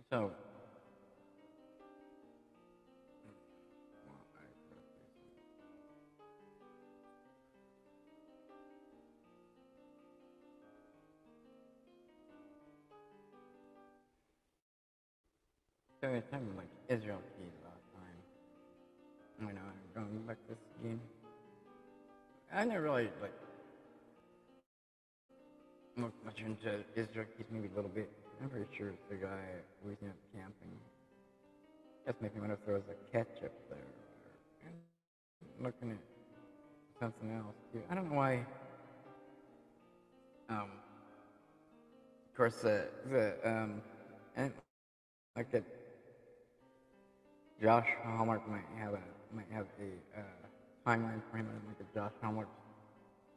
So, so we were talking like Israel keys last time. I know I'm going back to this again. I never really like looked much into Israel keys, maybe a little bit. I'm pretty sure it's the guy we went camping. That's making me wonder if there was a ketchup there. And looking at something else too. I don't know why. Of course, and like a Josh Hallmark might have a timeline for him, like a Josh Hallmark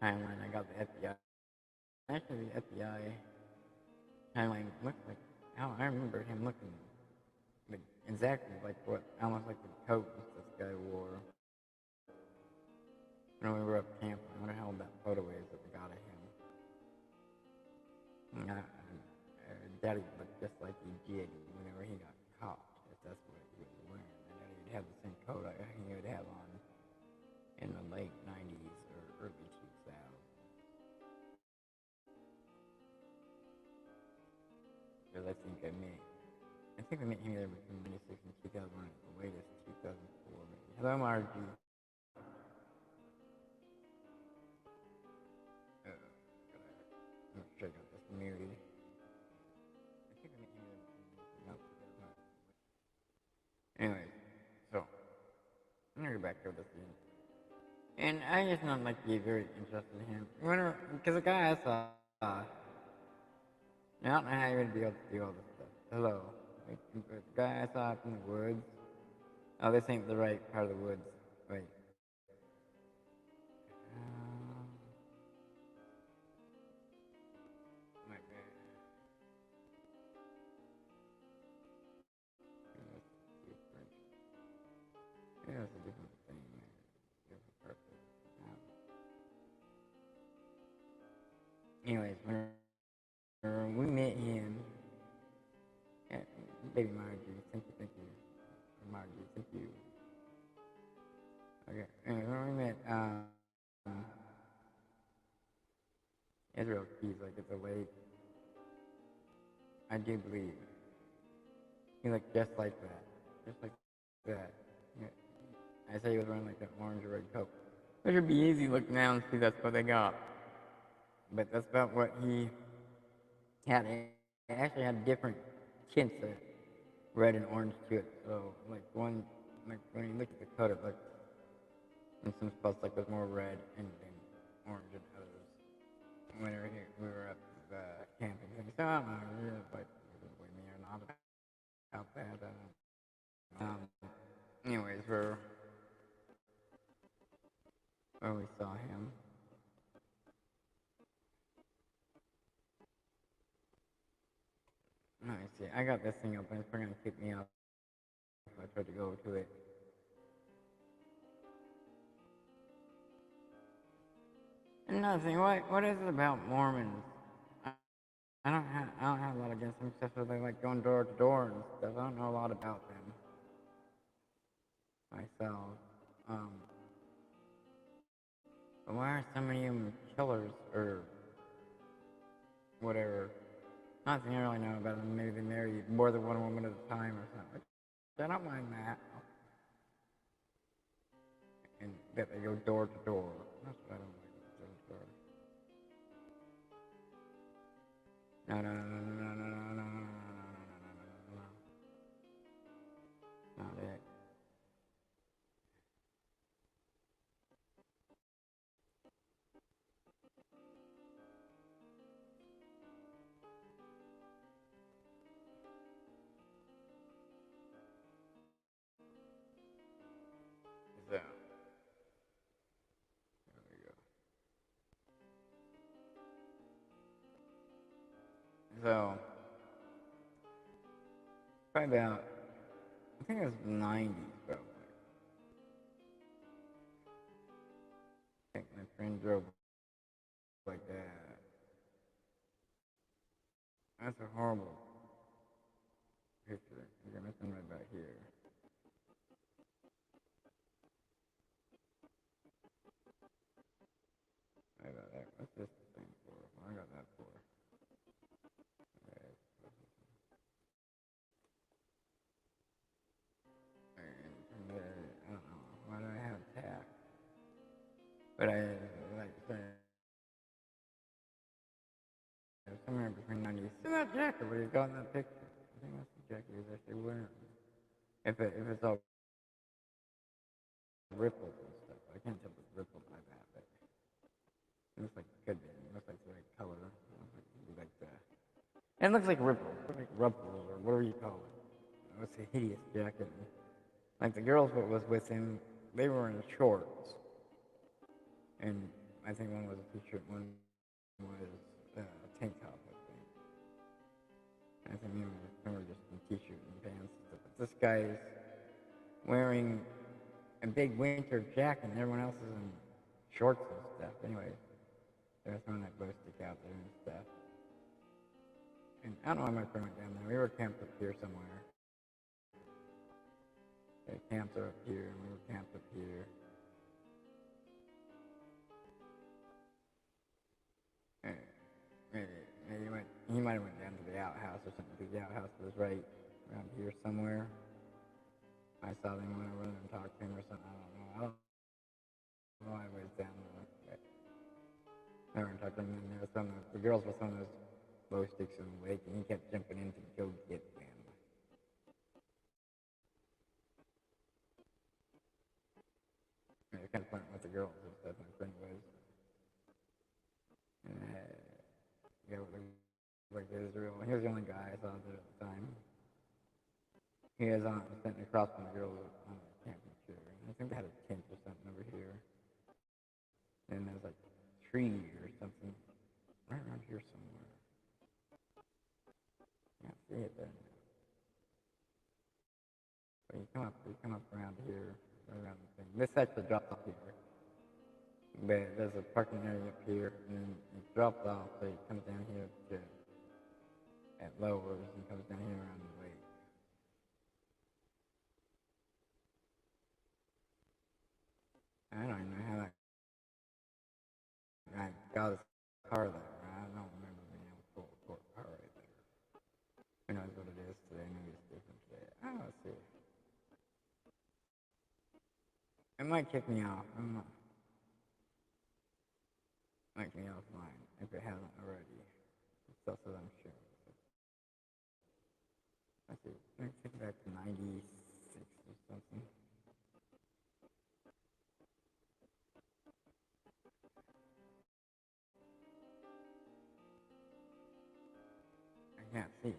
timeline. I got the FBI. Actually, the FBI timeline looked like. I remember him looking like exactly like what, almost like the coat this guy wore when we were up camping. I wonder how old that photo is that we got of him. Daddy looked just like he did whenever he got caught, if that's what he was wearing. And then he'd have the same coat he would have on in the late 90s or early 2000s. Because I think we met him either between 96 and 2001, at the latest 2004 maybe. Hello, Margie. I'm sure I got this muted. Anyways, so I'm gonna go back over this again. And I just not like be very interested in him. Because the guy I saw, I don't know how you're gonna be able to do all this stuff. Hello. Like, the guy I saw up in the woods. Oh, this ain't the right part of the woods. Wait. My bad. Yeah, it's a different thing, man. Different purpose. Anyways, when we met him, yeah, baby Marjorie, thank you. Marjorie, thank you. Okay, anyway, when we met Israel Keys, like at the lake, I do believe he looked just like that. Just like that. Yeah. I say he was wearing like an orange or red coat. Which would be easy looking now and see that's what they got. But that's about what he had. It actually had different tints of red and orange to it. So like when you look at the coat, it looked in some spots like it was more red and orange in others. Whenever we were up camping, so I don't know, like believe me or not about that. Anyways, where we saw him. Let me see. I got this thing open. It's probably gonna kick me off if I try to go to it. Another thing. What is it about Mormons? I don't have a lot against them, except for they like going door to door and stuff. I don't know a lot about them myself. But why are so many of them killers or whatever? Nothing I really know about them. Maybe they marry more than one woman at a time or something. I don't mind that. And that they go door to door. That's what I don't like about door to door. No. Not it. So, there we go. So, probably about, I think it was 90s probably. I think my friend drove like that. That's a horrible picture. You're missing right about here. I got that. What's this thing for? What I got that for? And from there, I don't know. Why do I have tag? But I like to say somewhere between 90s. See that jacket? What he's got in that picture? I think that's the jacket he's actually wearing. If it's all rippled and stuff, I can't tell if it's rippled by that, but it looks like it could be. It looks like the right color. It looks like it'd be like that. And it looks like ripples, like ruffles or whatever you call it. It's a hideous jacket. Like the girls that was with him, they were in shorts, and I think one was a t-shirt, one was a tank top, I think. And I think they were just in t-shirt and pants and stuff. But this guy's wearing a big winter jacket, and everyone else is in shorts and stuff. Anyway, they're throwing that glow stick out there and stuff. And I don't know why my friend went down there. We were camped up here somewhere. They camped up here, and we were camped up here. Maybe he might have went down to the outhouse or something, because the outhouse was right around here somewhere. I saw them when I went and talked to him or something. I don't know why I was down there. But I went and talked to him, and there was the girls were throwing those glow sticks in the lake, and he kept jumping in to go get them. It was kind of fun with the girls and stuff, my friend was. And yeah, like Israel. He was the only guy I saw there at the time. He was sitting across from the girl on the camping chair. And I think they had a tent or something over here. And there was like a tree or something right around here somewhere. Can't see it there now. But you come up around here, right around the thing. This actually drops off here. But there's a parking area up here, and then it drops off, so it comes down here at lowers and comes down here around the lake. I don't even know how that guy got his car there. I don't remember being able to pull a car right there. Who knows what it is today? Maybe it's different today. Oh, let's see. It might kick me off. Might kick me offline if it hasn't already. It's stuff that I'm sure. Let's see. Let's take it back to 96 or something. I can't see.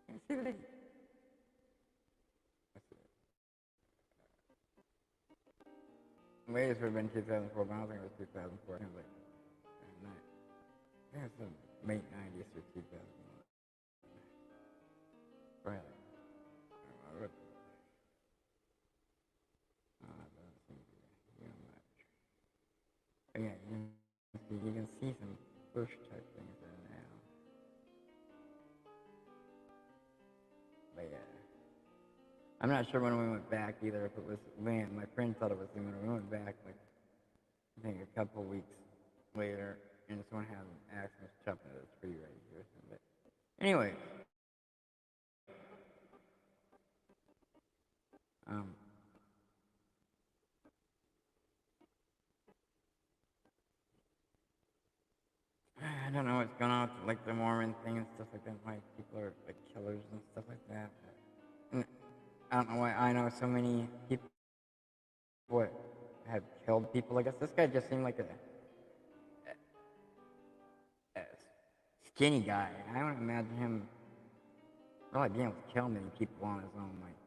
Can't see the date. Let's see. Latest would have been 2004, but I don't think it was 2004. I think it was like, I think it's the late 90s or 2001. Right. That doesn't seem to be doing much. But yeah, you can see some bush type things there now. But yeah. I'm not sure when we went back either, if it was when. My friend thought it was when we went back, like, I think a couple weeks later, and someone had an axe and was chopping at a tree right here. But anyway. I don't know what's going on with like the Mormon thing and stuff like that. Why people are like killers and stuff like that. And I don't know why I know so many people have killed people. I guess this guy just seemed like a skinny guy. I don't imagine him really being able to kill many people on his own. Like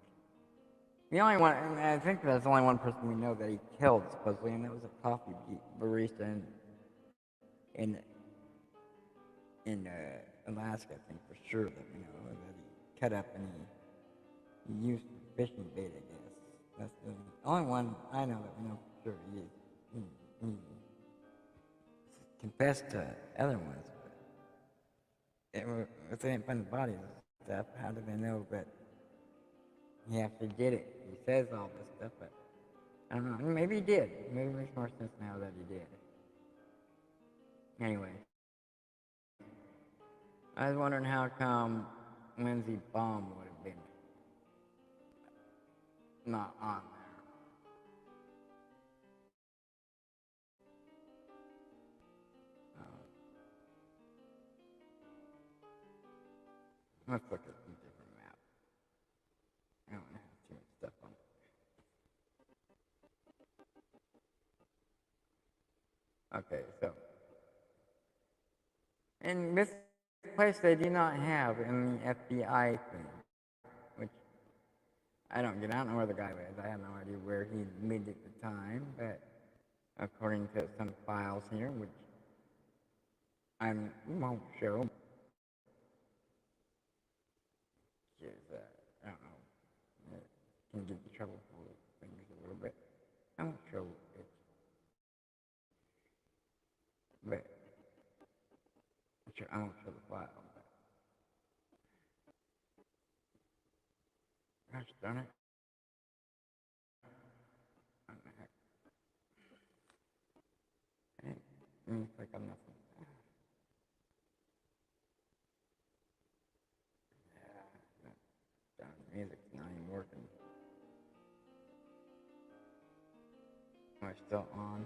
the only one, and I think there's only one person we know that he killed supposedly, and that was a coffee barista in Alaska, I think for sure that we know that he cut up and he used fishing bait. I guess that's the only one I know that we know for sure. He confessed to other ones, but if they didn't find the bodies, stuff. How do they know that he actually did it? He says all this stuff, but I don't know. Maybe he did. Maybe it makes more sense now that he did. Anyway, I was wondering how come Lindsey Baum would have been not on there. Let's look at some different maps. I don't have too much stuff on it. Okay, so in this place they do not have in the FBI thing, which I don't get. I don't know where the guy was. I have no idea where he lived at the time, but according to some files here, which I won't show, because I don't know, it can get in trouble for things a little bit. I won't show it, but I won't show the file. But gosh darn it! What the heck? Let me click on this one. Yeah, darn music's not even working. Am I still on?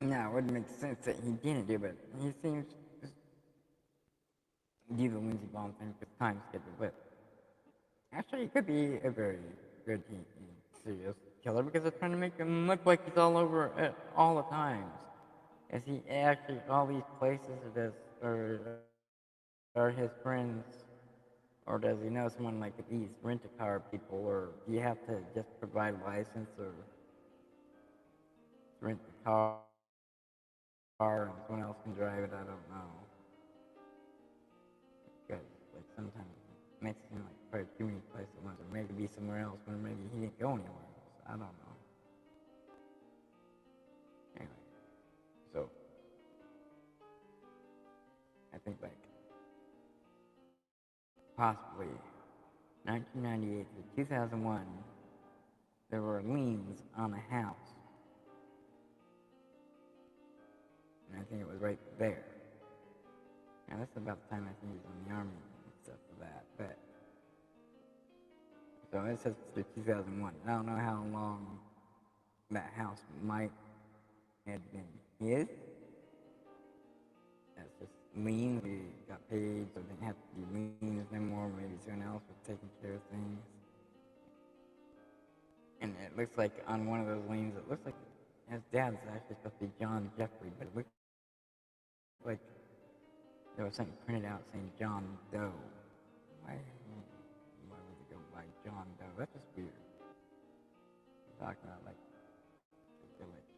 No, it wouldn't make sense that he didn't do it. He seems to do the Lindsey Baum thing with time schedule, but actually he could be a very good serious killer because they're trying to make him look like he's all over at all the times. Is he actually all these places are his friends, or does he know someone like these rent-a-car people, or do you have to just provide a license or rent the car and someone else can drive it? I don't know. Because like sometimes it makes it seem like probably too many places at once, or maybe be somewhere else when maybe he didn't go anywhere else. I don't know. Anyway, so I think like possibly 1998 to 2001, there were liens on a house, and I think it was right there. Now that's about the time I think he was in the army and stuff for that. But so it says through 2001. I don't know how long that house might have been his. That's just liens. He got paid, so didn't have to do liens anymore. Maybe someone else was taking care of things. And it looks like on one of those liens, it looks like his dad's actually supposed to be John Jeffrey, but it looks like there was something printed out saying John Doe. Why would they go by John Doe? That's just weird. I'm talking about like the village.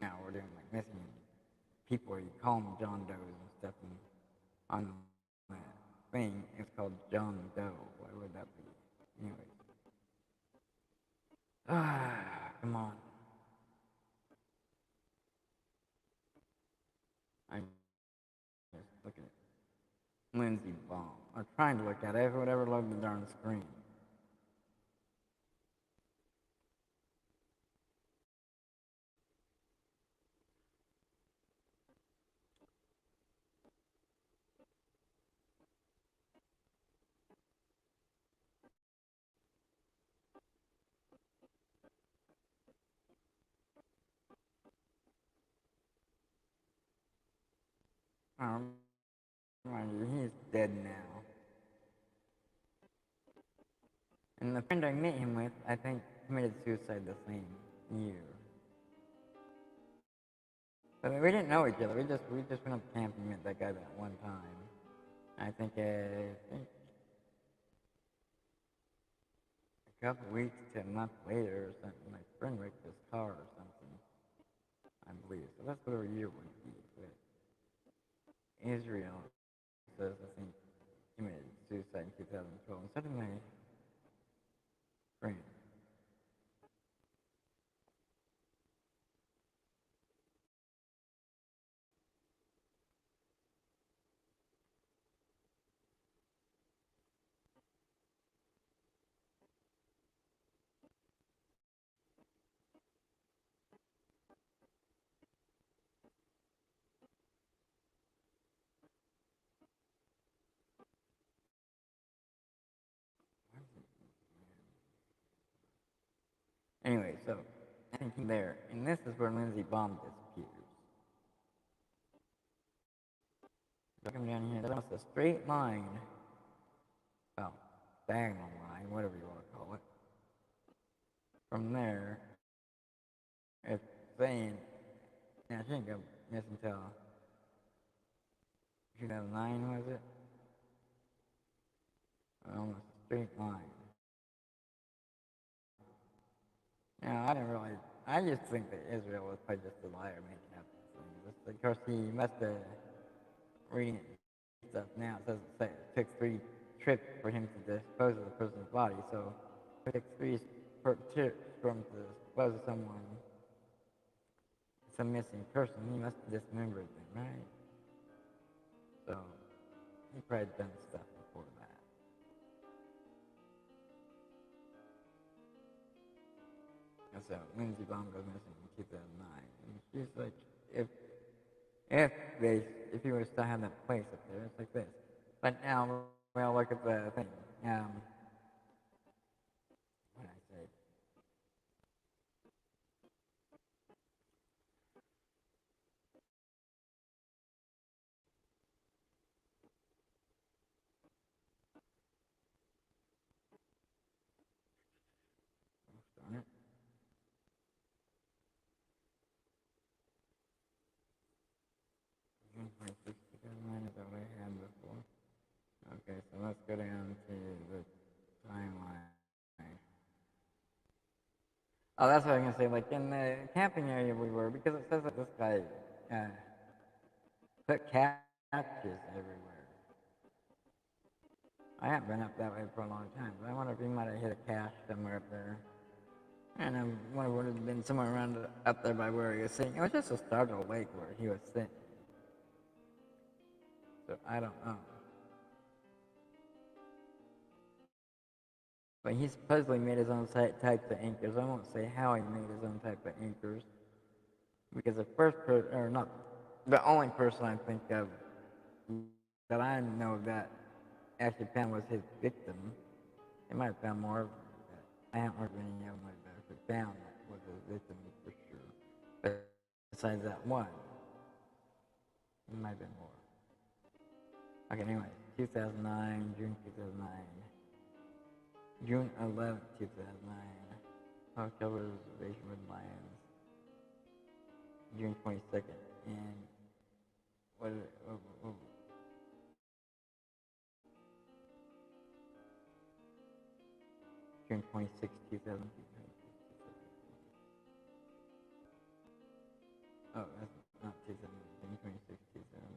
Now we're doing like missing people where you call them John Does and stuff, and on that thing it's called John Doe. Why would that be? Anyway. Come on. I'm just looking at Lindsey Baum. I'm trying to look at it. Whatever load the darn screen. Mind you, he's dead now. And the friend I met him with, I think, committed suicide the same year. But we didn't know each other. We just went up camping and met that guy that one time. I think a couple weeks to a month later or something, my friend wrecked his car or something. I believe. So that's whatever year would be. But Israel says I think committed suicide in 2012. And so did my friend. Anyway, so I think there, and this is where Lindsay Baum disappears. Looking down here, that's almost a straight line. Well, diagonal line, whatever you want to call it. From there, it's saying, I think I'm missing till 2009, was it? Almost a straight line. Now, I didn't really, I just think that Israel was probably just a liar making up things. Of course, he must have reading stuff now. It says it took 3 trips for him to dispose of the person's body. So it took 3 trips for him to dispose of someone. It's a missing person. He must have dismembered them, right? So he probably done stuff before that. And so Lindsay Baum goes missing in 2009, and she's like, if he was to have that place up there, it's like this. But now, well, look at the thing. What did I say? Darn it. June 26th, 2009 is what I had before. Okay, so let's go down to the timeline. Oh, that's what I was gonna say. Like in the camping area we were, because it says that this guy put caches everywhere. I haven't been up that way for a long time, but I wonder if he might have hit a cache somewhere up there. And I wonder if it would have been somewhere around up there by where he was sitting. It was just a start of a lake where he was sitting. So I don't know. But he supposedly made his own types of anchors. I won't say how he made his own type of anchors. Because the first person, or not, the only person I think of that I know that actually found was his victim. They might have found more of them, but I haven't heard of any of them like that. If they found that was his victim for sure. But besides that one, there might have been more. Okay, anyway, 2009, June 2009. June 11th, 2009. October reservation with Lions. June 22nd. And what is it? June 26th, 2000. Oh, that's not 2000. June 26th, 2009.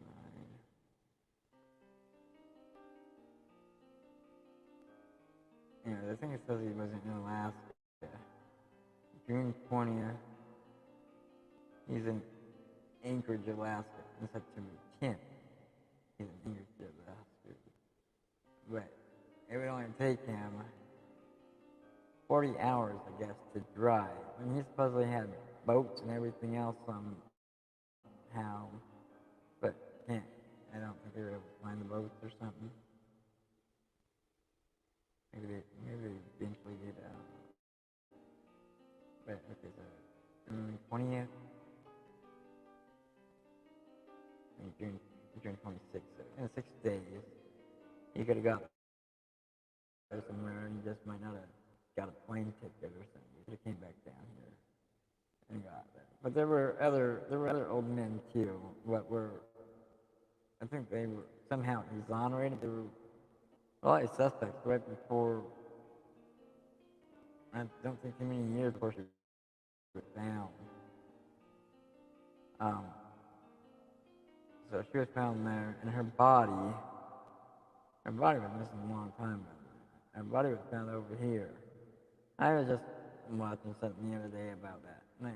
Anyway, the thing it says he wasn't in Alaska. June 20th, he's in Anchorage, Alaska. And September 10th, he's in Anchorage, Alaska. But it would only take him 40 hours, I guess, to drive. I mean, he supposedly had boats and everything else somehow, but can't. I don't think they were able to find the boats or something. Maybe they eventually did. But okay, so 20th, June June 26th. So in 6 days, he could have got there somewhere, and he just might not have got a plane ticket or something. He could have came back down here and got there. But there were other old men too. What were I think they were somehow exonerated. There were a lot of suspects right before. I don't think too many years before she was found. Um, so she was found there, and her body was missing a long time ago. Her body was found over here. I was just watching something the other day about that. And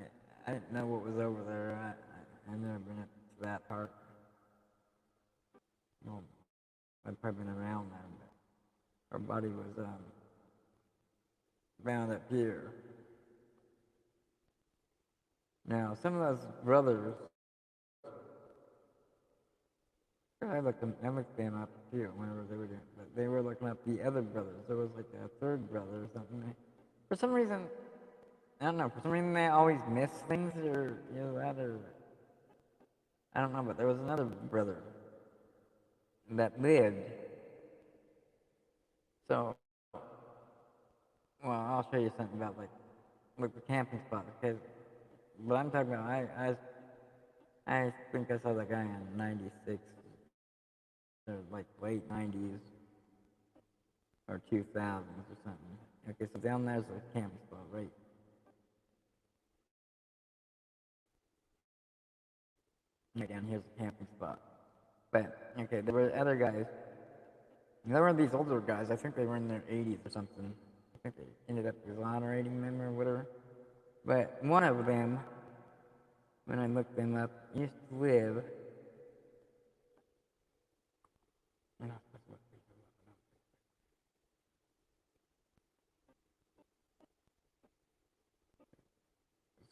I didn't know what was over there. I've never been up to that part. Well, I've probably been around there, but her body was found up here. Now, some of those brothers, I looked them up too whenever they were doing, but they were looking up the other brothers. There was like a third brother or something. For some reason, I don't know. For some reason, they always miss things, or that, or I don't know. But there was another brother that lived. So, well, I'll show you something about like the camping spot, because what I'm talking about, I think I saw the guy in '96 or like late '90s or 2000s or something. Okay, so down there's a camping spot, right? Right down here's a camping spot. But okay, there were other guys. There were these older guys. I think they were in their 80s or something. I think they ended up exonerating them or whatever. But one of them, when I looked them up, used to live.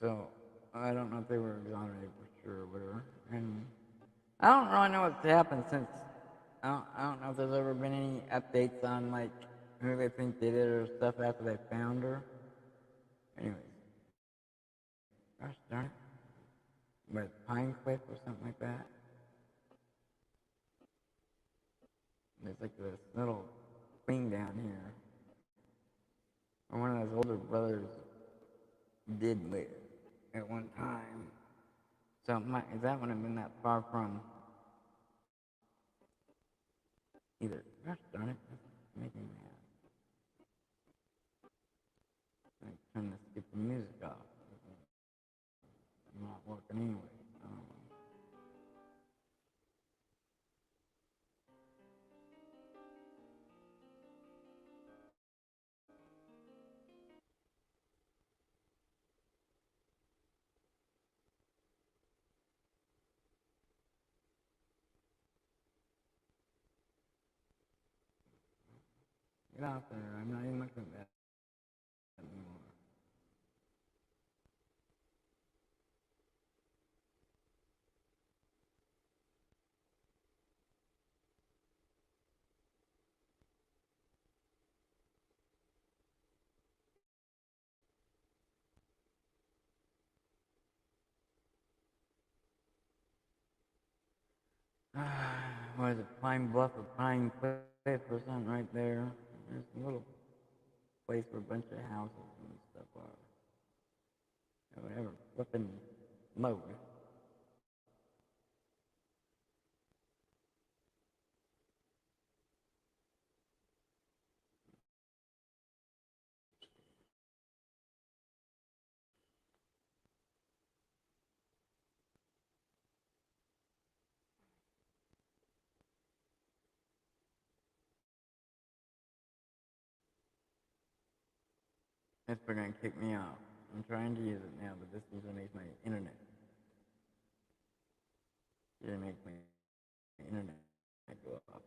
So I don't know if they were exonerated for sure or whatever. And I don't really know what's happened since. I don't know if there's ever been any updates on like who they think did it or stuff after they found her. Anyways, gosh darn it. But Pine Cliff or something like that. There's like this little thing down here where one of those older brothers did live at one time. So that wouldn't have been that far from either. Gosh darn it, that's making me mad. I turn this stupid music off. It's not working anyway. Get out there. I'm not even looking at that anymore. What is it? Pine Bluff or Pine Cliff or something right there. There's a little place where a bunch of houses and stuff are. Or whatever. Flipping mode. It's gonna kick me off. I'm trying to use it now, but this usually makes my internet. Usually makes my internet go off.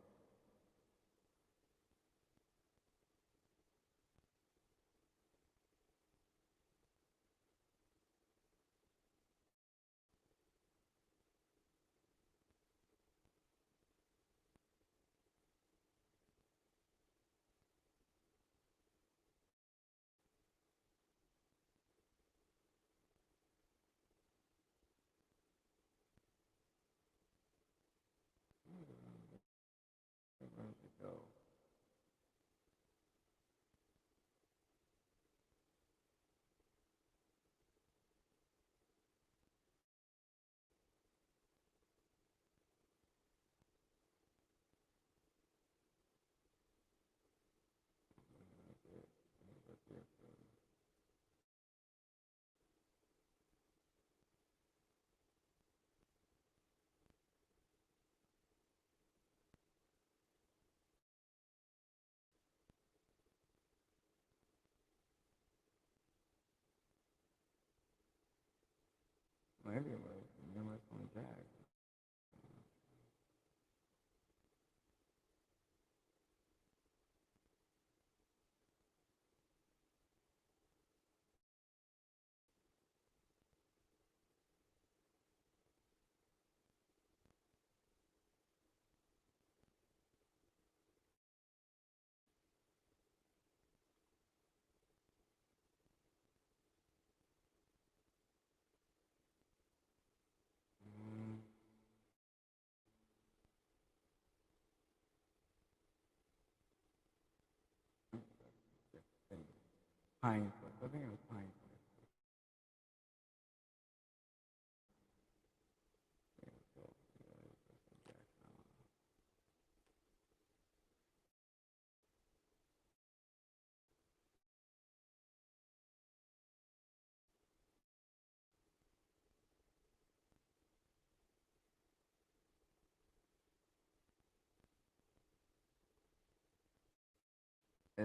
maybe it was. Maybe it was from Jack. Mm, Pine Cliff. I think it was Pine Cliff. Yeah, so, yeah, it was from Jack.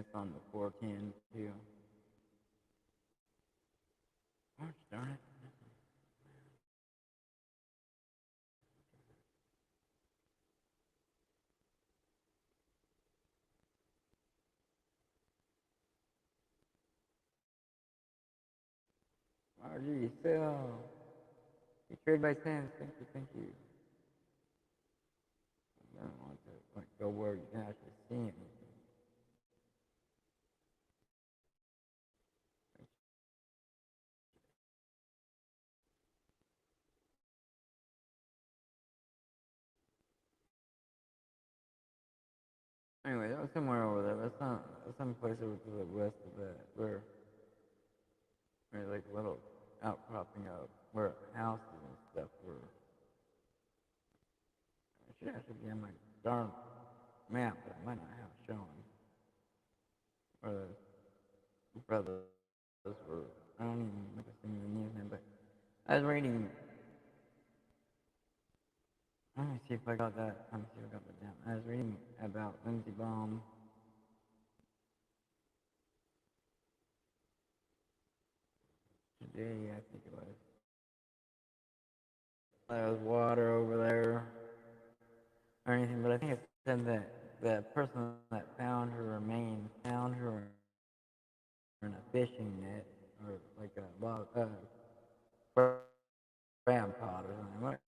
It's on the 410 too. Gosh darn it. RG, Phil. You trade by sense. Thank you, thank you. I don't want to like, go where you can actually see anything. Anyway, that was somewhere over there. That's not that's some place over to the west of that, where like a little outcropping of where houses and stuff were. It should actually be on my darn map, but I might not have it showing. Where the brothers were. I don't even remember seeing the news name, but I was reading. Let me see if I got that. Let me see if I got that down. I was reading about Lindsey Baum today. I think it was. There was water over there or anything, but I think it said that the person that found her remains found her in a fishing net or like a crab pot or something. What?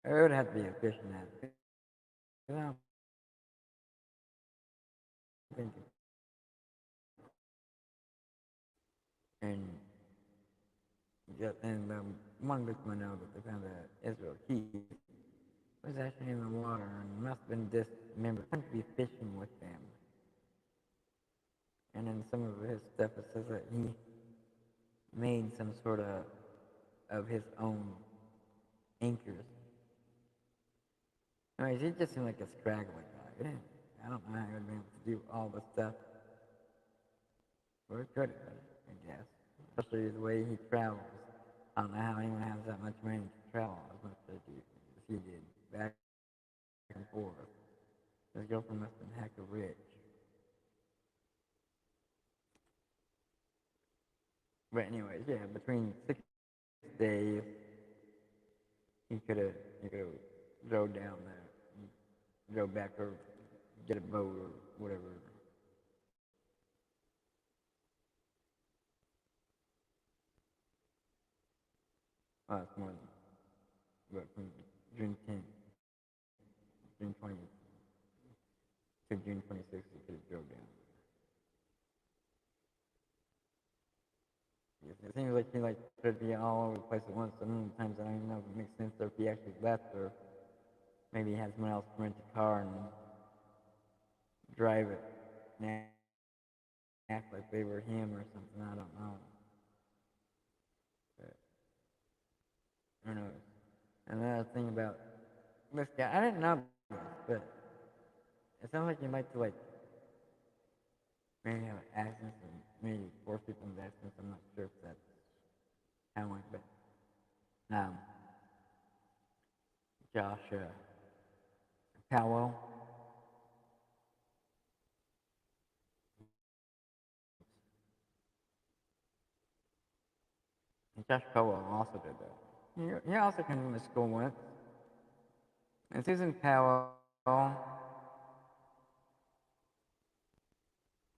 It would have to be a fishing net. 'Cause I don't think and one victim I know that they found that Israel Keith was actually in the water and must have been dismembered. Couldn't be fishing with them. And in some of his stuff it says that he made some sort of his own anchors. Anyways, he just seemed like a scraggly guy. I don't know how he would be able to do all the stuff. Or he could have, I guess. Especially the way he travels. I don't know how anyone has that much money to travel as much as he did. Back and forth. His girlfriend must have been heck of rich. But anyways, yeah, between 6 days, he could have drove down there, drove back or get a boat or whatever. It's more than, but from June 10th, June 20th to June 26th, he could have drove down. Yes, it seems like he like could be all over the place at once. Sometimes I don't even know if it makes sense or if he actually left or maybe he had someone else rent a car and drive it and act like they were him or something. I don't know. But who knows? Another thing about this guy, I didn't know this, but it sounds like he liked to like maybe have accidents and maybe force people into accidents. I'm not sure if that's how it went, but um, Josh Powell, Josh Powell also did that. He also came to my school once. And Susan Powell,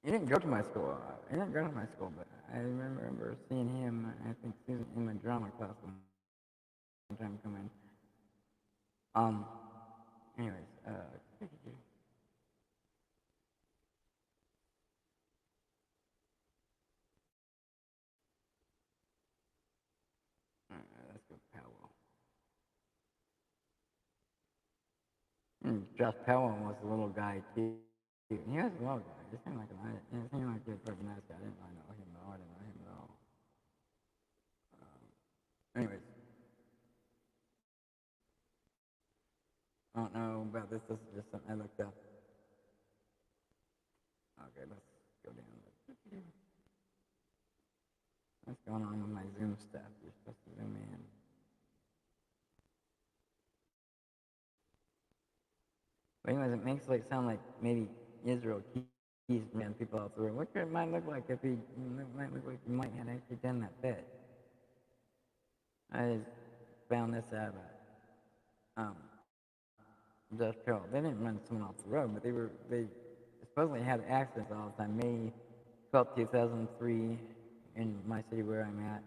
he didn't go to my school. He didn't go to my school, but I remember seeing him, I think Susan, in my drama class one time come in. Anyways, let's go Powell. Josh Powell was a little guy too. He was a little guy. He seemed like he seemed like he was a pretty nice guy. I didn't really know him though. I didn't know him at all. Anyways, I don't know about this. This is just something I looked up. Okay, let's go down. What's going on with my Zoom stuff? You're supposed to zoom in. But anyways, it makes it sound like maybe Israel keys ran people out the room. What it might look like if he might look like he might have actually done that bit. I just found this out about Josh Carroll. They didn't run someone off the road, but they supposedly had accidents all the time. May 12, 2003, in my city where I'm at.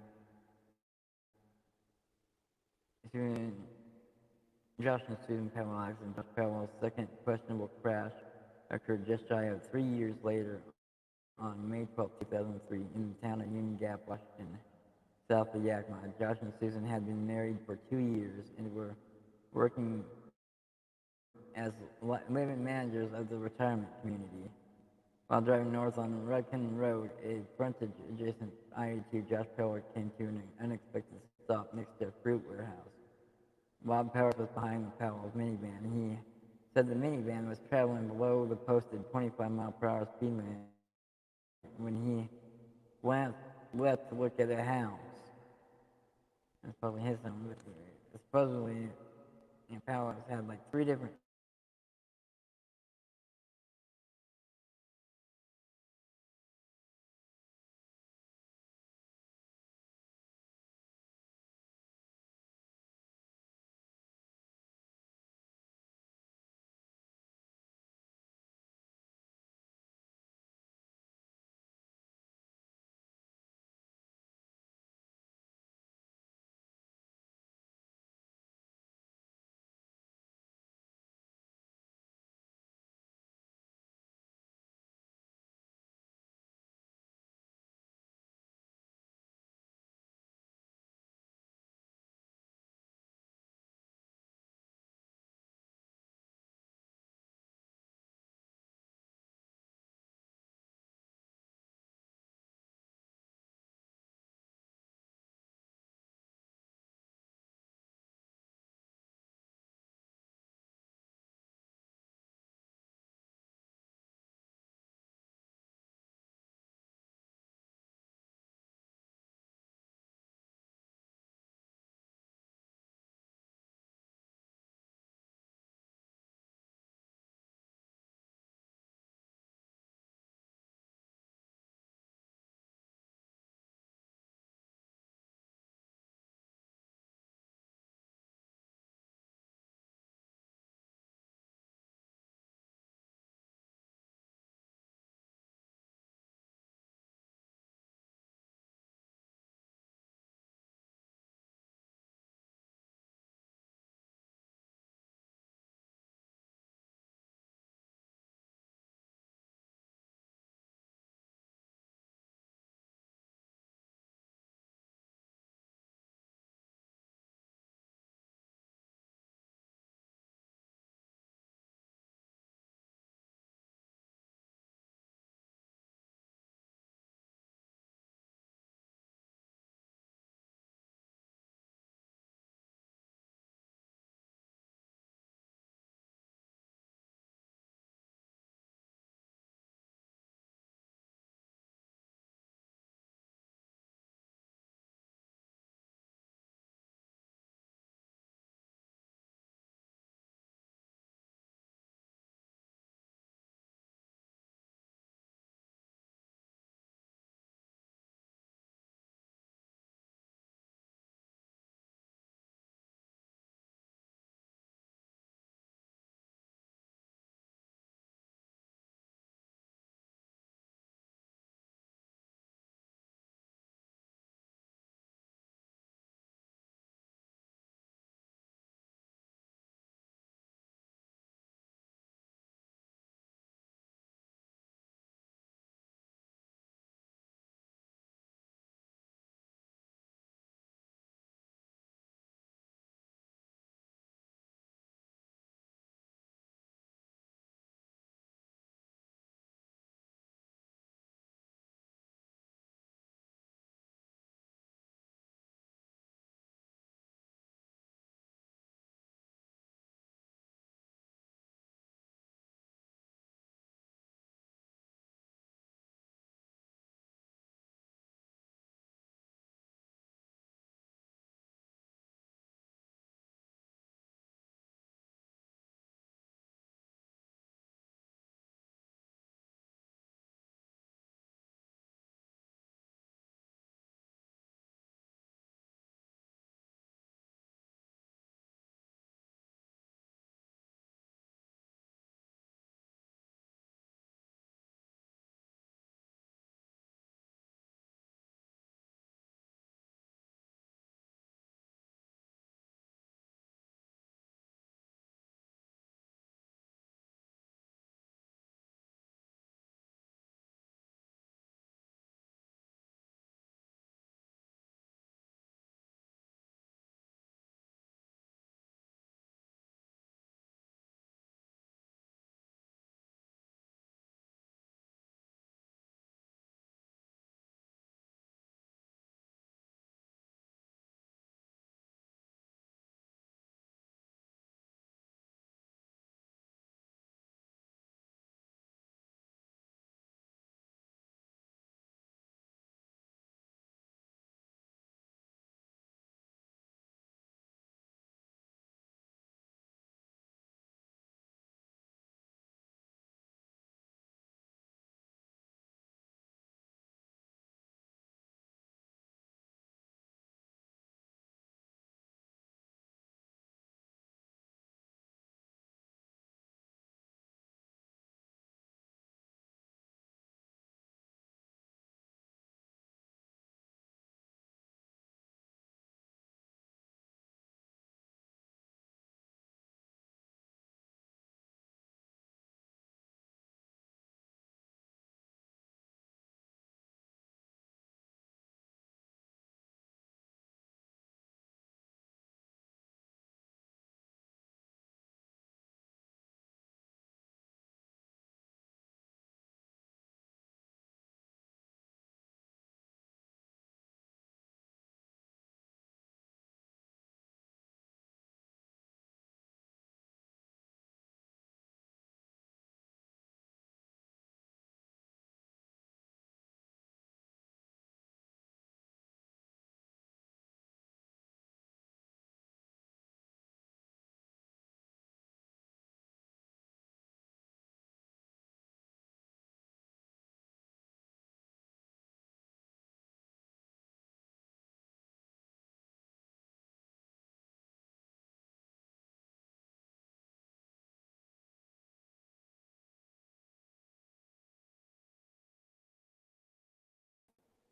Josh and Susan Powell accident. Josh Powell's second questionable crash occurred just shy of 3 years later on May 12, 2003, in the town of Union Gap, Washington, south of Yakima. Josh and Susan had been married for 2 years and were working as living managers of the retirement community. While driving north on Rudkin Road, a frontage adjacent I-82, Josh Powell came to an unexpected stop next to a fruit warehouse. Bob Powers was behind the Powell's minivan. He said the minivan was traveling below the posted 25-mile-per-hour speed limit when he glanced left to look at a house. That's probably his home. Supposedly, Powers had like 3 different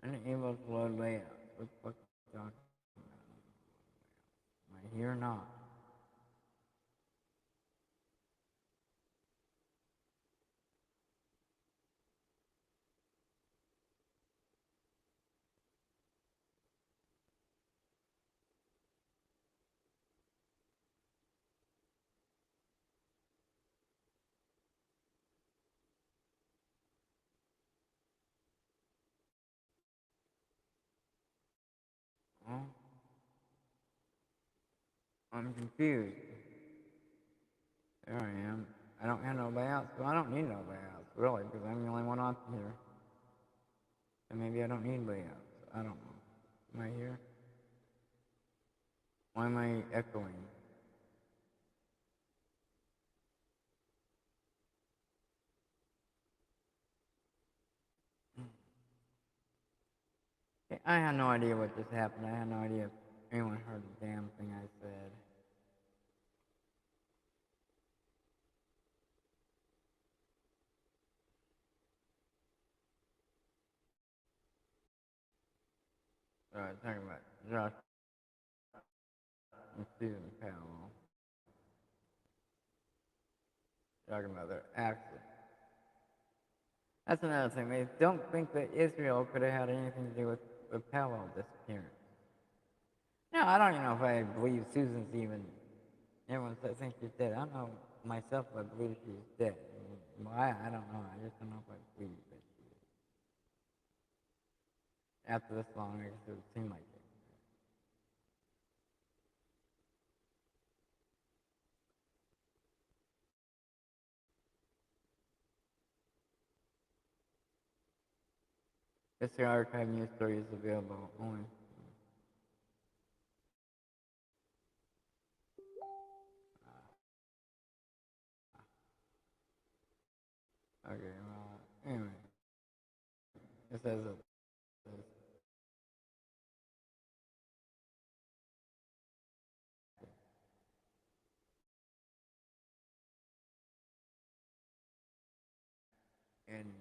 Unable to load layouts. What the fuck are you talking about? Am I here or not? Well, I'm confused. There I am. I don't have no layouts, so I don't need no layouts, really, because I'm the only one on here. And maybe I don't need layouts. I don't know. Am I here? Why am I echoing? I have no idea what just happened. I have no idea if anyone heard the damn thing I said. Talking about Josh and Susan Powell. Talking about their accident. That's another thing. They don't think that Israel could have had anything to do with the Powell disappearance. No, I don't even know if I believe Susan's even. Everyone thinks she's dead. I don't know myself if I believe she's dead. Well, I don't know. I just don't know if I believe that she is. After this long, it would seem like it. This archive news story is available only. Okay, well, anyway. It says that. And